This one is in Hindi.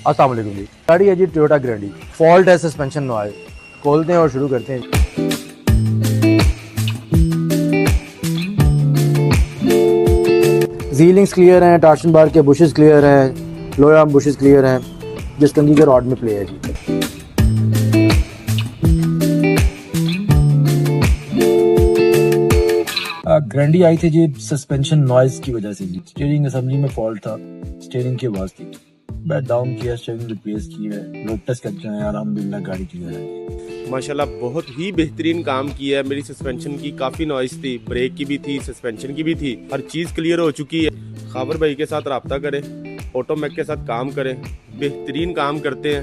अस्सलाम वालेकुम जी। गाड़ी है जी टोयोटा ग्रैंडी, फॉल्ट है सस्पेंशन नॉइज। खोलते हैं और शुरू करते हैं। जीलिंग्स क्लियर हैं, टार्शन बार के बुशेस क्लियर हैं, लोअर आर्म बुशेस क्लियर हैं, जिस कंगी के रॉड में प्ले है जी। ग्रैंडी आई थी जी सस्पेंशन नॉइज की वजह से जी। स्टीयरिंग असेंबली में फॉल्ट था, स्टीयरिंग की आवाज थी। बैट डाउन किया, स्टीयरिंग रिप्लेस की है, रोड टेस्ट करके आए, अल्हम्दुलिल्लाह गाड़ी क्लियर है। माशाल्लाह बहुत ही बेहतरीन काम किया है। मेरी सस्पेंशन की काफ़ी नॉइस थी, ब्रेक की भी थी, सस्पेंशन की भी थी, हर चीज़ क्लियर हो चुकी है। खाबर भाई के साथ रब्ता करें, ऑटोमैक के साथ काम करें, बेहतरीन काम करते हैं।